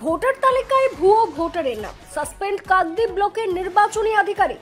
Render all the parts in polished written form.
Voter তালিকায় ভুয়ো ভোটারের নাম, সাসপেন্ড কাকদ্বীপ ব্লকের নির্বাচনী আধিকারিক।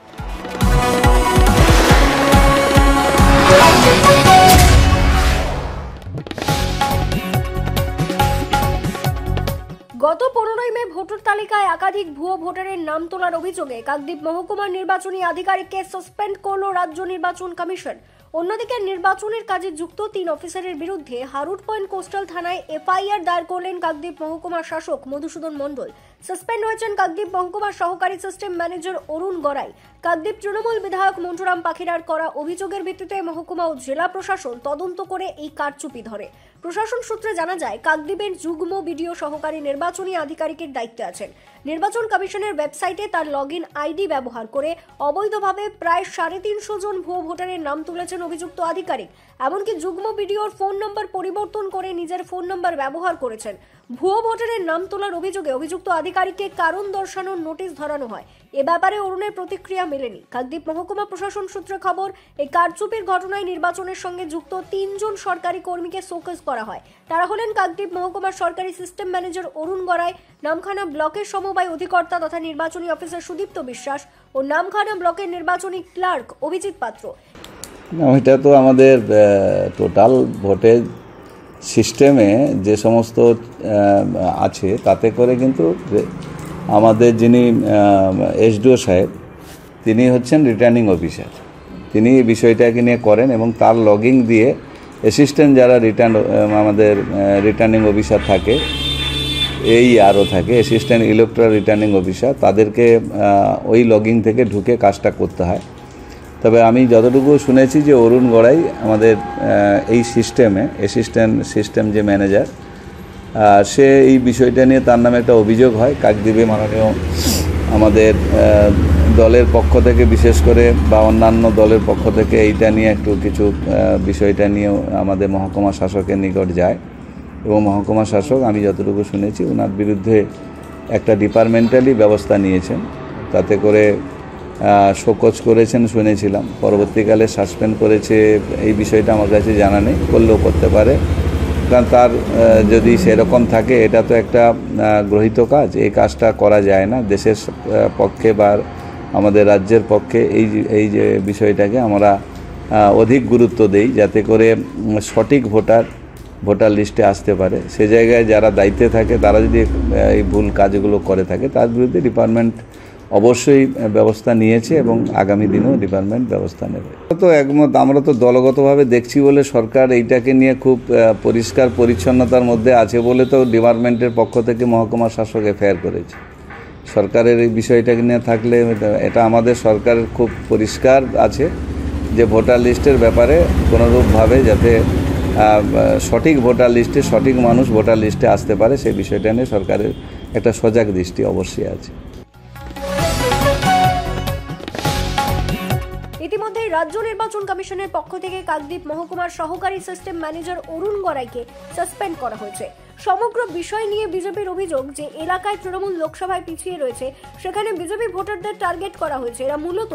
গত 15 মে ভোটার তালিকায় একাধিক ভুয়ো ভোটারের নাম তোলার অভিযোগে কাকদ্বীপ মহকুমার নির্বাচনী আধিকারিককে সাসপেন্ড করল রাজ্য নির্বাচন কমিশন। অন্যদিকে নির্বাচনের কাজে যুক্ত 3 অফিসারের বিরুদ্ধে হারুট পয়েন্ট কোস্টাল থানায় এফআইআর দায়ের করলেন কাকদ্বীপ মহকুমার শাসক মধুসূদন মণ্ডল। সাসপেন্ড হয়েছেন কাকদ্বীপ মহকুমার সহকারী সিস্টেম ম্যানেজার অরুণ গড়াই। কাকদ্বীপ তৃণমূল বিধায়ক মন্টুরাম পাখিরার করা অভিযোগের ভিত্তিতে মহকুমা ও জেলা প্রশাসন তদন্ত করে এই কারচুপি ধরে। প্রশাসন সূত্রে জানা যায়, কাকদ্বীপের যুগ্ম বিডিও সহকারী নির্বাচনী আধিকারিকের দায়িত্বে আছেন। নির্বাচন কমিশনের ওয়েবসাইটে তার লগইন আইডি ব্যবহার করে অবৈধভাবে প্রায় 350 জন ভুয়ো ভোটারের নাম তুলেছেন অভিযুক্ত আধিকারিক। এমনকি যুগ্ম বিডিওর ফোন নম্বর পরিবর্তন করে নিজের ফোন নম্বর ব্যবহার করেছেন। ভুয়ো ভোটারের নাম তোলার অভিযোগে অভিযুক্ত আধিকারিককে কারণ দর্শানোর নোটিশ ধরানো হয়। এ ব্যাপারে অরুণের প্রতিক্রিয়া মেলেনি। কাকদ্বীপ মহকুমা প্রশাসন সূত্রে খবর, এই কারচুপির ঘটনায় নির্বাচনের সঙ্গে যুক্ত 3 জন সরকারি কর্মীকে শোকজ করা হয়। তারা হলেন কাকদ্বীপ মহকুমার সরকারি সিস্টেম ম্যানেজার অরুণ গড়াই, নামখানা ব্লকের সমবায় অধিকর্তা তথা নির্বাচনী অফিসার সুদীপ্ত বিশ্বাস ও নামখানা ব্লকের নির্বাচনী ক্লার্ক অভিজিৎ পাত্র। এটা তো আমাদের টোটাল ভোটের সিস্টেমে যে সমস্ত আছে তাতে করে কিন্তু আমাদের যিনি এসডিও সাহেব তিনি হচ্ছেন রিটার্নিং অফিসার, তিনি এই বিষয়টাকে নিয়ে করেন এবং তার লগিং দিয়ে অ্যাসিস্ট্যান্ট যারা আমাদের রিটার্নিং অফিসার থাকে, এই আরও থাকে অ্যাসিস্ট্যান্ট ইলেকট্রাল রিটার্নিং অফিসার, তাদেরকে ওই লগিং থেকে ঢুকে কাজটা করতে হয়। তবে আমি যতটুকু শুনেছি যে অরুণ গড়াই আমাদের এই সিস্টেমে অ্যাসিস্ট্যান্ট সিস্টেম যে ম্যানেজার, সে এই বিষয়টা নিয়ে তার নামে একটা অভিযোগ হয় কাকদ্বীপে মাননীয় আমাদের দলের পক্ষ থেকে, বিশেষ করে বা অন্যান্য দলের পক্ষ থেকে এইটা নিয়ে একটু কিছু বিষয়টা নিয়ে আমাদের মহকুমা শাসকের নিকট যায় এবং মহকুমা শাসক আমি যতটুকু শুনেছি ওনার বিরুদ্ধে একটা ডিপার্টমেন্টালি ব্যবস্থা নিয়েছেন, তাতে করে শোকজ করেছেন শুনেছিলাম। পরবর্তীকালে সাসপেন্ড করেছে এই বিষয়টা আমার কাছে জানা নেই, করলেও করতে পারে, কারণ তার যদি সেরকম থাকে এটা তো একটা গৃহীত কাজ, এই কাজটা করা যায় না। দেশের পক্ষে বা আমাদের রাজ্যের পক্ষে এই যে বিষয়টাকে আমরা অধিক গুরুত্ব দেই, যাতে করে সঠিক ভোটার লিস্টে আসতে পারে। সে জায়গায় যারা দায়িত্বে থাকে তারা যদি এই ভুল কাজগুলো করে থাকে তার বিরুদ্ধে ডিপার্টমেন্ট অবশ্যই ব্যবস্থা নিয়েছে এবং আগামী দিনেও ডিপার্টমেন্ট ব্যবস্থা নেবে। তো একমত, আমরা তো দলগতভাবে দেখছি বলে সরকার এইটাকে নিয়ে খুব পরিষ্কার পরিচ্ছন্নতার মধ্যে আছে বলে তো ডিপার্টমেন্টের পক্ষ থেকে মহকুমা শাসক এফআইআর করেছে। সরকারের এই বিষয়টাকে নিয়ে থাকলে এটা আমাদের সরকারের খুব পরিষ্কার আছে যে ভোটার লিস্টের ব্যাপারে কোনোরূপভাবে যাতে সঠিক ভোটার লিস্টে সঠিক মানুষ ভোটার লিস্টে আসতে পারে সেই বিষয়টা নিয়ে সরকারের একটা সজাগ দৃষ্টি অবশ্যই আছে। ইতিমধ্যে রাজ্য নির্বাচন কমিশনের পক্ষ থেকে কাকদ্বীপ মহকুমার সহকারী সিস্টেম ম্যানেজার অরুণ গড়াইকে সাসপেন্ড করা হয়েছে। সমগ্র বিষয় নিয়ে বিজেপির অভিযোগ যে এলাকায় তৃণমূল লোকসভায় পিছিয়ে রয়েছে, সেখানে বিজেপি ভোটারদের টার্গেট করা হয়েছে। এরা মূলত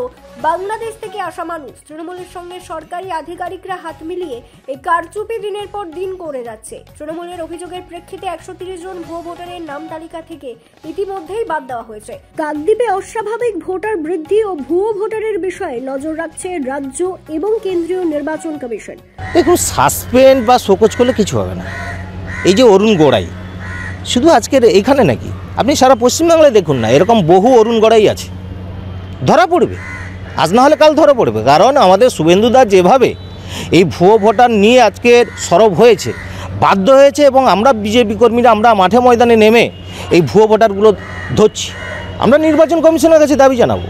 বাংলাদেশ থেকে আসা মানুষ। তৃণমূলের সঙ্গে সরকারি আধিকারিকরা হাত মিলিয়ে এই কারচুপি দিনের পর দিন করে যাচ্ছে। তৃণমূলের অভিযোগের প্রেক্ষিতে 130 জন ভুয়ো ভোটারের নাম তালিকা থেকে ইতিমধ্যেই বাদ দেওয়া হয়েছে। কাকদ্বীপে অস্বাভাবিক ভোটার বৃদ্ধি ও ভুয়ো ভোটারের বিষয়ে নজর রাখছে রাজ্য এবং কেন্দ্রীয় নির্বাচন কমিশন। দেখুন, সাসপেন্ড বা শোকজ করলে কিছু হবে না। এই যে অরুণ গড়াই শুধু আজকের এইখানে নাকি, আপনি সারা পশ্চিমবাংলায় দেখুন না, এরকম বহু অরুণ গড়াই আছে, ধরা পড়বে। আজ না হলে কাল ধরা পড়বে, কারণ আমাদের শুভেন্দুদা যেভাবে এই ভুয়ো ভোটার নিয়ে আজকের সরব হয়েছে, বাধ্য হয়েছে, এবং আমরা বিজেপি কর্মীরা আমরা মাঠে ময়দানে নেমে এই ভুয়ো ভোটারগুলো ধরছি। আমরা নির্বাচন কমিশনের কাছে দাবি জানাবো,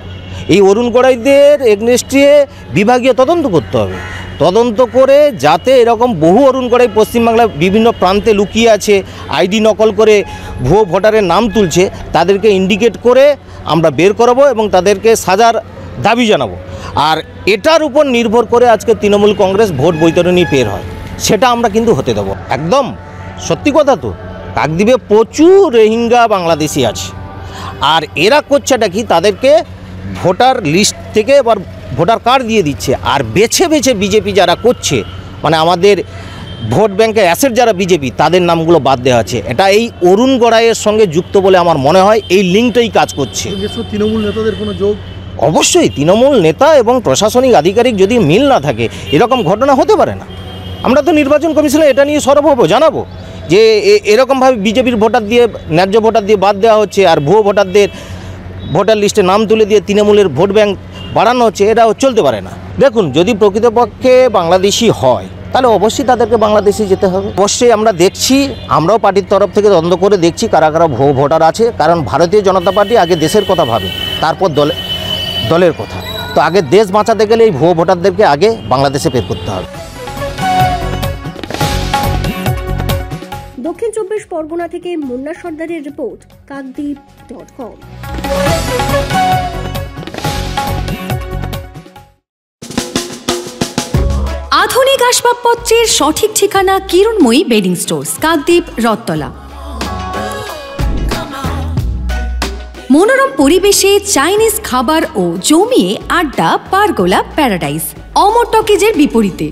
এই অরুণ গড়াইদের এগনেস্টে বিভাগীয় তদন্ত করতে হবে। তদন্ত করে যাতে এরকম বহু অরুণ গড়াই পশ্চিমবাংলার বিভিন্ন প্রান্তে লুকিয়ে আছে, আইডি নকল করে ভুয়ো ভোটারের নাম তুলছে, তাদেরকে ইন্ডিকেট করে আমরা বের করাবো এবং তাদেরকে সাজার দাবি জানাবো। আর এটার উপর নির্ভর করে আজকে তৃণমূল কংগ্রেস ভোট বৈতরণী পের হয়, সেটা আমরা কিন্তু হতে দেবো। একদম সত্যি কথা, তো কাকদ্বীপে প্রচুর রোহিঙ্গা বাংলাদেশি আছে, আর এরা করছেটা কি, তাদেরকে ভোটার লিস্ট থেকে এবার ভোটার কার্ড দিয়ে দিচ্ছে, আর বেছে বেছে বিজেপি যারা করছে, মানে আমাদের ভোট ব্যাংকের অ্যাসেট যারা বিজেপি তাদের নামগুলো বাদ দেওয়া আছে। এটা এই অরুণ গড়াইয়ের সঙ্গে যুক্ত বলে আমার মনে হয়, এই লিঙ্কটাই কাজ করছে। তৃণমূল নেতাদের কোনো যোগ? অবশ্যই তৃণমূল নেতা এবং প্রশাসনিক আধিকারিক যদি মিল না থাকে এরকম ঘটনা হতে পারে না। আমরা তো নির্বাচন কমিশনে এটা নিয়ে সরব হবো, জানাবো যে এরকমভাবে বিজেপির ভোটার দিয়ে, ন্যায্য ভোটার দিয়ে বাদ দেওয়া হচ্ছে, আর ভুয়ো ভোটারদের ভোটার লিস্টে নাম তুলে দিয়ে তৃণমূলের ভোট ব্যাংক বাড়ানো হচ্ছে, এটা চলতে পারে না। দেখুন, যদি প্রকৃতপক্ষে বাংলাদেশি হয় তাহলে অবশ্যই তাদেরকে বাংলাদেশে যেতে হবে। অবশ্যই আমরা দেখছি, আমরাও পার্টির তরফ থেকে তদন্ত করে দেখছি কারা কারা ভুয়ো ভোটার আছে, কারণ ভারতীয় জনতা পার্টি আগে দেশের কথা ভাবে, তারপর দলের কথা। তো আগে দেশ বাঁচাতে গেলে এই ভুয়ো ভোটারদেরকে আগে বাংলাদেশে বের করতে হবে। দক্ষিণ 24 পরগনা থেকে মুন্না সর্দারের রিপোর্ট, কাকদ্বীপ.com। আধুনিক আসবাবপত্রের সঠিক ঠিকানা কিরণময়ী বেডিং স্টোর্স, কাকদ্বীপ, রথতলা। মনোরম পরিবেশে চাইনিজ খাবার ও জমিয়ে আড্ডা, পারগোলা প্যারাডাইস। অমর টকিজের বিপরীতে